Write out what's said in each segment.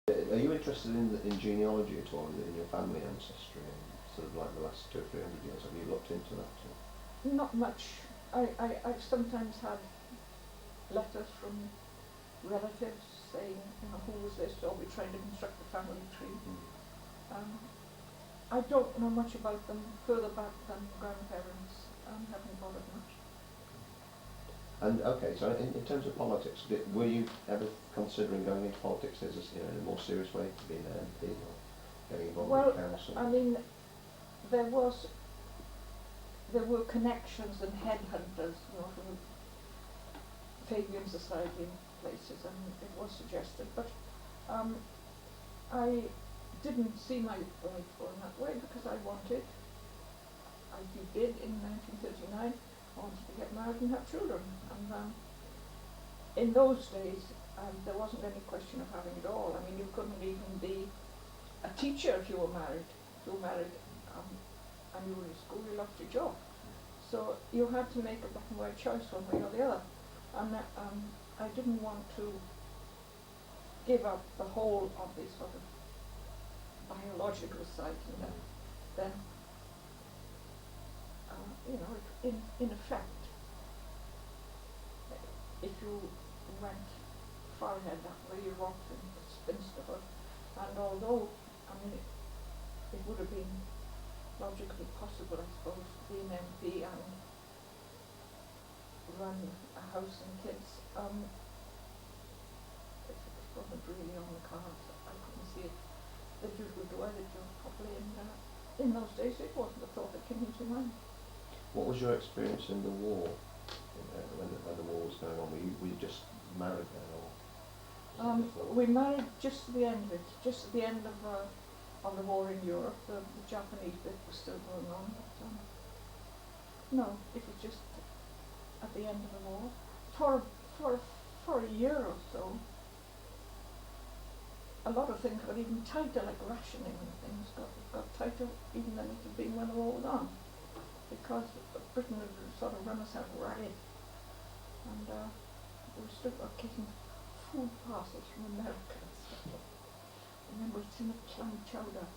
Are you interested in genealogy at all, in your family ancestry, and sort of like the last 200 or 300 years? Have you looked into that too? Not much. I've sometimes had letters from relatives saying, you know, who was this, or we're trying to construct a family tree. I don't know much about them further back than grandparents. Haven't bothered much. And okay, so in terms of politics, were you ever considering going into politics as in a more serious way, being an MP or getting involved in council? I mean, there were connections and headhunters, you know, from Fabian Society and places, and it was suggested, but I didn't see my life going that way because I wanted, as you did in 1939, I wanted to get married and have children. And in those days, there wasn't any question of having it all. I mean, you couldn't even be a teacher if you were married. If you were married and you were in school, you lost your job. So you had to make a black and white choice one way or the other. And I didn't want to give up the whole of this sort of biological side, and then you know, in effect, if you went far ahead that way, you walked into spinsterhood. And although, I mean, it would have been logically possible, I suppose, to be an MP and run a house and kids, it wasn't really on the cards. I couldn't see it that you would do either job properly, and in those days it wasn't a thought that came into mind. What was your experience in the war, when the war was going on? Were you just married then, or? We married just at the end of it, just at the end of the war in Europe. The Japanese bit was still going on, but no, it was just at the end of the war. For a year or so, a lot of things got even tighter, like rationing and things got tighter even than it had been when the war was on, because Britain had sort of run herself ragged, and we still got getting food parcels from America and stuff. I remember it's in a clam chowder,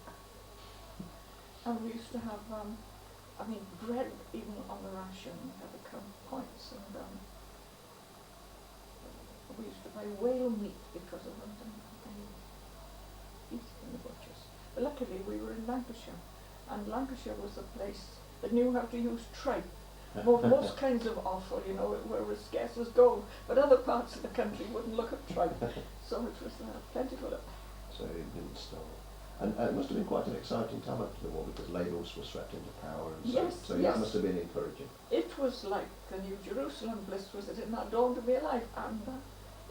and we used to have, I mean, bread even on the ration. We had to count points, and we used to buy whale meat because of it, and beef in the butchers. But luckily we were in Lancashire, and Lancashire was the place that knew how to use tripe. Most kinds of offal, you know, were as scarce as gold, but other parts of the country wouldn't look at tripe, so it was plentiful. So it didn't stop. And it must have been quite an exciting time after the war, because Labour was swept into power, and so yes. That must have been encouraging. It was like the New Jerusalem. Bliss was it in that dawn to be alive, and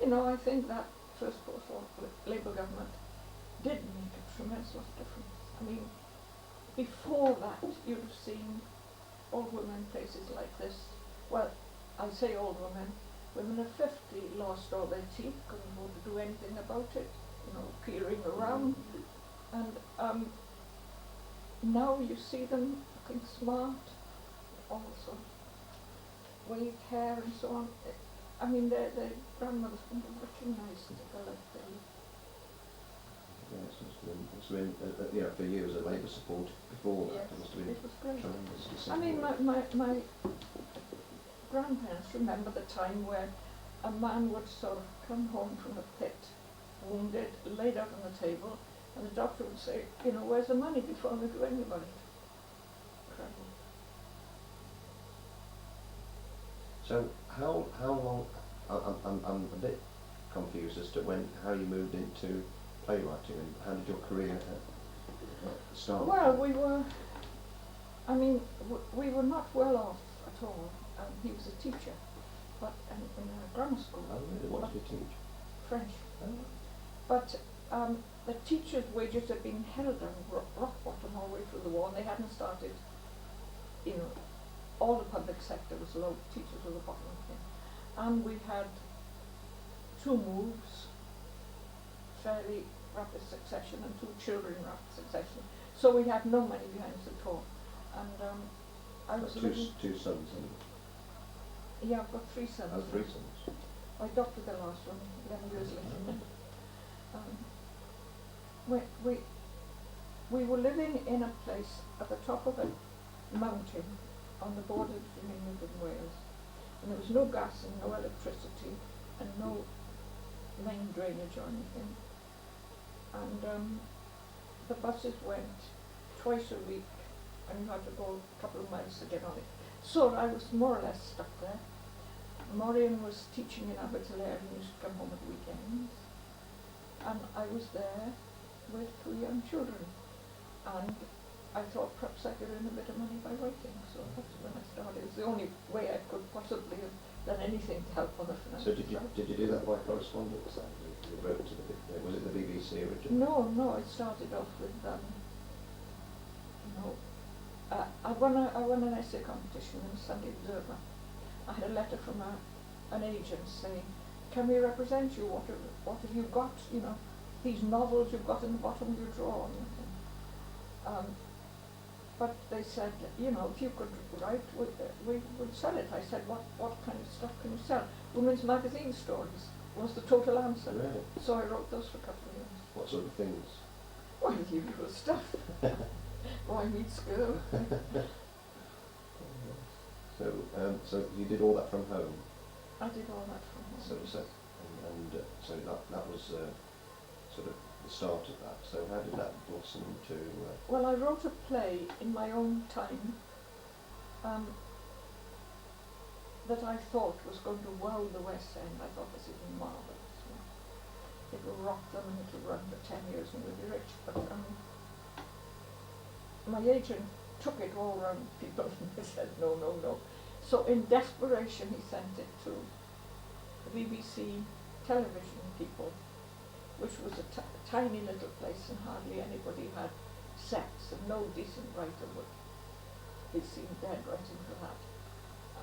you know, I think that first post-war Labour government did make a tremendous lot of difference. I mean, before that, you'd have seen old women in places like this. Well, I say old women. Women of 50 lost all their teeth, couldn't afford to do anything about it, you know, peering around. And now you see them looking smart, also waved hair and so on. I mean, their grandmothers wouldn't have recognised the colour. Yes, it's been you know, for years a Labour support before that. Yes, It must have been it was great. tremendous. I mean, my grandparents remember the time where a man would sort of come home from a pit, wounded, laid out on the table, and the doctor would say, you know, where's the money before we do anything about it? Incredible. So how long? I'm a bit confused as to how you moved into playwriting, and how did your career start? Well, we were not well off at all. He was a teacher, but in a grammar school. Oh, really? What did you teach? French. Oh. But the teachers' wages had been held on rock bottom all the way through the war, and they hadn't started, you know, all the public sector was low, teachers were the bottom of the thing. And we had 2 moves, fairly rapid succession, and 2 children in rapid succession. So we had no money behind us at all. And I was two sons, and yeah, I've got 3 sons. oh, 3 sons. I adopted the last one 11 years later. we were living in a place at the top of a mountain on the border between England and Wales, and there was no gas and no electricity and no main drainage or anything. And the buses went twice a week, and you had to go a couple of miles to get on it. So I was more or less stuck there. Maureen was teaching in Abertillery and used to come home at weekends, and I was there with 2 young children, and I thought perhaps I could earn a bit of money by writing, so that's when I started. It was the only way I could possibly have done anything to help on the finance. So did you do that by correspondence then? You wrote to was it the BBC originally? No, I started off with I won an essay competition in the Sunday Observer. I had a letter from an agent saying, "Can we represent you? What have you got? You know, these novels you've got in the bottom of your drawer." But they said, you know, if you could write, we would sell it. I said, what kind of stuff can you sell? Women's magazine stories was the total answer. Really? So I wrote those for a couple of years. What sort of things? Well, the usual stuff. Boy meets girl. So you did all that from home. I did all that from home. So that was sort of the start of that. So how did that blossom into? Well, I wrote a play in my own time that I thought was going to wow the West End. I thought this is marvellous. It will rock them and it will run for 10 years and we'll be rich. But my agent took it all round people and they said no. So in desperation he sent it to the BBC television people, which was a tiny little place and hardly anybody had sets, and no decent writer would be seen dead writing for that,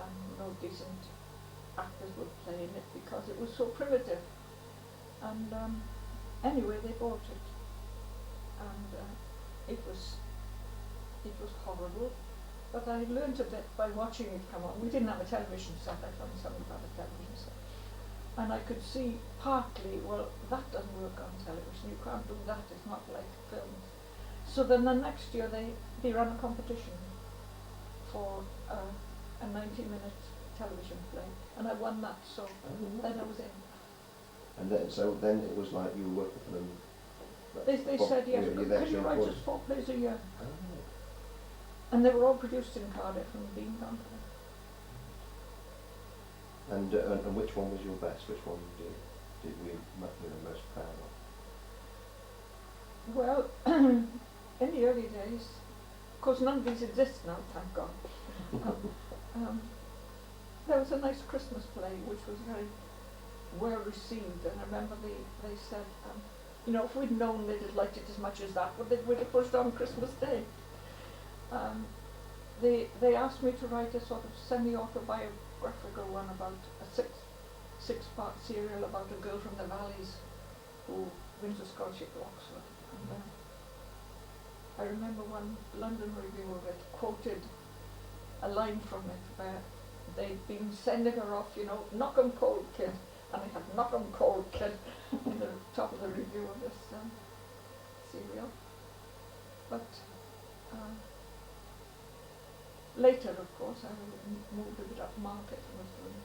and no decent actors would play in it because it was so primitive. And anyway, they bought it, and it was horrible, but I learned a bit by watching it come on. We didn't have a television set. I found something about a television set, and I could see partly, well, that doesn't work on television. You can't do that. It's not like films. So then the next year they ran a competition for a 90-minute television play, and I won that. So then I was in. And then it was like you were working for them. They said, yes, could you write us 4 plays a year? Oh. And they were all produced in Cardiff and being done. And which one was your best? Which one did we most proud of? Well, in the early days, of course none of these exist now, thank God. There was a nice Christmas play which was very well received, and I remember they said, you know, if we'd known they'd have liked it as much as that, we'd have pushed on Christmas Day. They asked me to write a sort of semi-autobiographical one about a six-part serial about a girl from the valleys who wins a scholarship to Oxford. And I remember one London review of it quoted a line from it where they'd been sending her off, you know, knock 'em cold, kid. And I had knock 'em cold, kid, in the top of the review of this serial. But later, of course, I moved a bit up market and was doing